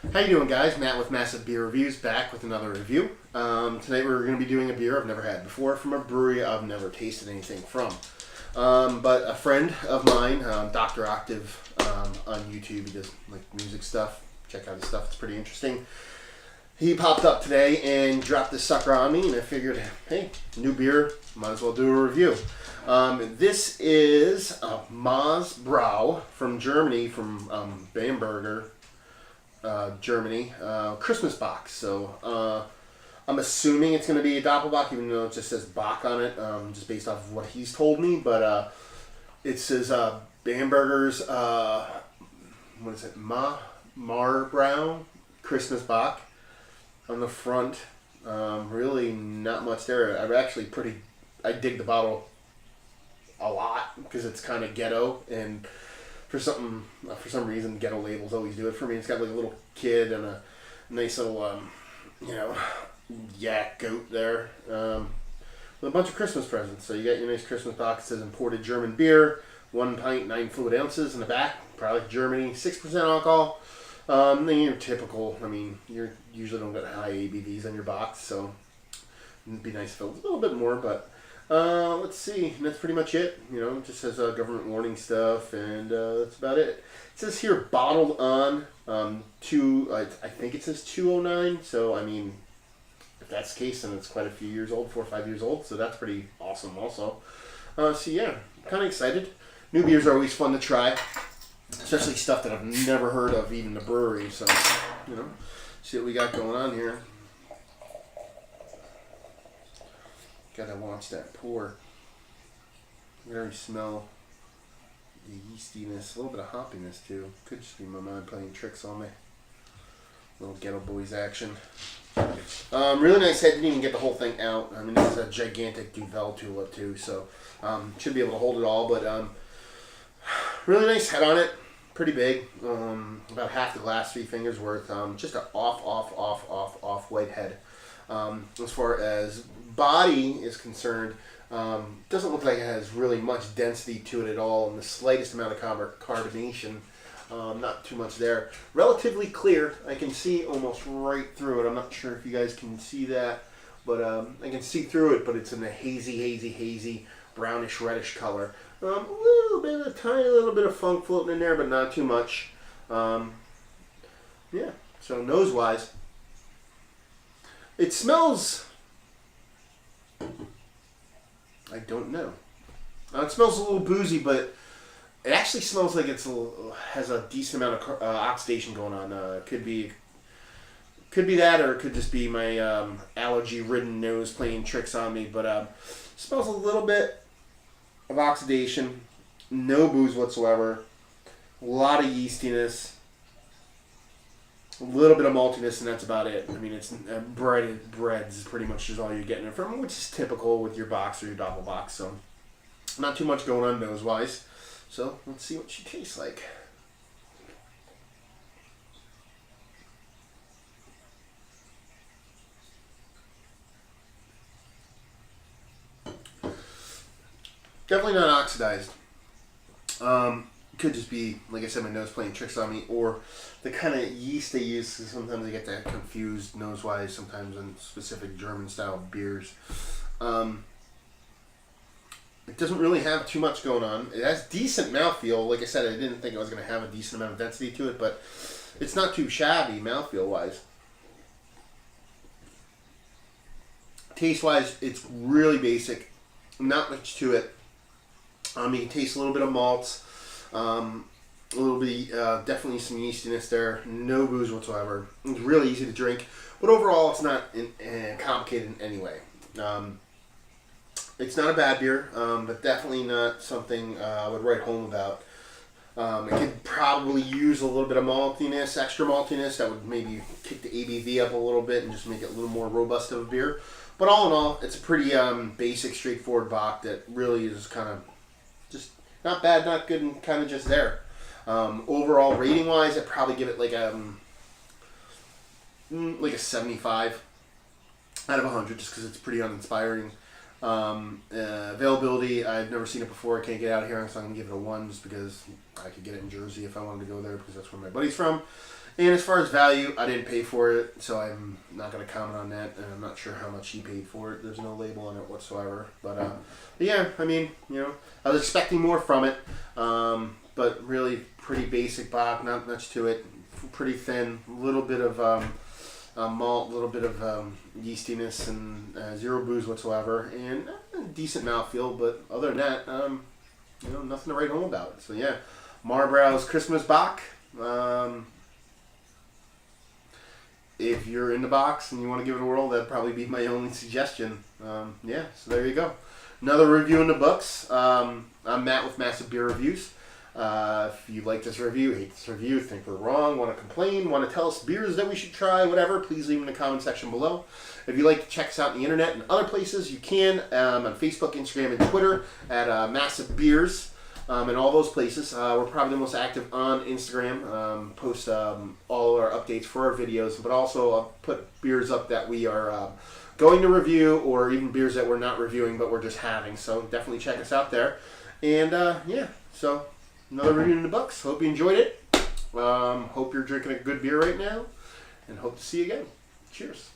How you doing, guys? Matt with Massive Beer Reviews, back with another review. Tonight we're going to be doing a beer I've never had before from a brewery I've never tasted anything from. But a friend of mine, Dr. Octave, on YouTube, he does like music stuff. Check out his stuff; it's pretty interesting. He popped up today and dropped this sucker on me, and I figured, hey, new beer, might as well do a review. This is Mahr's Brau from Germany, from Bamberger. Germany, Christmas Box. So I'm assuming it's going to be a Doppelbock, even though it just says Bock on it, just based off of what he's told me. But it says Bamberger's, what is it, Mahr Brown Christmas Bock on the front. Really not much there. I dig the bottle a lot because it's kind of ghetto, and for some reason, ghetto labels always do it for me. It's got like a little kid and a nice little, yak goat there, with a bunch of Christmas presents. So you got your nice Christmas box. It says imported German beer, 1 pint, 9 fluid ounces in the back. Probably Germany, 6% alcohol. Then your typical. I mean, you usually don't get high ABVs on your box, so it'd be nice if it was a little bit more, but. Let's see. And that's pretty much it. It just says government warning stuff, and that's about it. It says here bottled on I think it says 209. So I mean, if that's the case, then it's quite a few years old, 4 or 5 years old. So that's pretty awesome, also. So yeah, kind of excited. New beers are always fun to try, especially stuff that I've never heard of, even the brewery. So see what we got going on here. Gotta watch that pour. I already smell the yeastiness, a little bit of hoppiness too. Could just be my mind playing tricks on me. Little ghetto boys action. Really nice head. Didn't even get the whole thing out. I mean, this is a gigantic Duvel tulip too, so should be able to hold it all. But really nice head on it. Pretty big. About half the glass, 3 fingers worth. Just an off white head. As far as body is concerned, doesn't look like it has really much density to it at all, and the slightest amount of carbonation. Not too much there. Relatively clear. I can see almost right through it. I'm not sure if you guys can see that, but I can see through it, but it's in a hazy, brownish, reddish color. A tiny little bit of funk floating in there, but not too much. Yeah, so nose-wise, it smells, I don't know. It smells a little boozy, but it actually smells like has a decent amount of oxidation going on. Could be that, or it could just be my allergy-ridden nose playing tricks on me. But smells a little bit of oxidation. No booze whatsoever. A lot of yeastiness. A little bit of maltiness, and that's about it. I mean, it's breads is pretty much just all you're getting it from, which is typical with your box or your Doppelbock. So, not too much going on nose-wise. So, let's see what she tastes like. Definitely not oxidized. Could just be, like I said, my nose playing tricks on me, or the kind of yeast they use. Sometimes I get that confused nose-wise, sometimes in specific German-style beers. It doesn't really have too much going on. It has decent mouthfeel. Like I said, I didn't think it was going to have a decent amount of density to it, but it's not too shabby mouthfeel-wise. Taste-wise, it's really basic. Not much to it. You can taste a little bit of malts. A little bit, definitely some yeastiness there. No booze whatsoever. It's really easy to drink, but overall, it's not complicated in any way. It's not a bad beer, but definitely not something I would write home about. It could probably use a little bit of maltiness, extra maltiness, that would maybe kick the ABV up a little bit and just make it a little more robust of a beer. But all in all, it's a pretty basic, straightforward Bock that really is kind of just not bad, not good, and kind of just there. Overall, rating-wise, I'd probably give it like a 75 out of 100, just because it's pretty uninspiring. Availability, I've never seen it before. I can't get out of here, so I'm going to give it a 1 just because I could get it in Jersey if I wanted to go there, because that's where my buddy's from. And as far as value, I didn't pay for it, so I'm not going to comment on that. And I'm not sure how much he paid for it. There's no label on it whatsoever. But yeah, I mean, I was expecting more from it. But really pretty basic Bock, not much to it. Pretty thin, a little bit of malt, a little bit of yeastiness, and zero booze whatsoever, and decent mouthfeel. But other than that, nothing to write home about. So yeah, Mahr Christmas Bock. If you're into Bocks and you want to give it a whirl, that'd probably be my only suggestion. Yeah, so there you go. Another review in the books. I'm Matt with Massive Beer Reviews. If you like this review, hate this review, think we're wrong, want to complain, want to tell us beers that we should try, whatever, please leave them in the comment section below. If you'd like to check us out on the internet and other places, you can on Facebook, Instagram, and Twitter at Massive Beers. And all those places. We're probably the most active on Instagram. Post all our updates for our videos, but also I'll put beers up that we are going to review, or even beers that we're not reviewing but we're just having. So definitely check us out there. And yeah, so another review in the books. Hope you enjoyed it. Hope you're drinking a good beer right now, and hope to see you again. Cheers.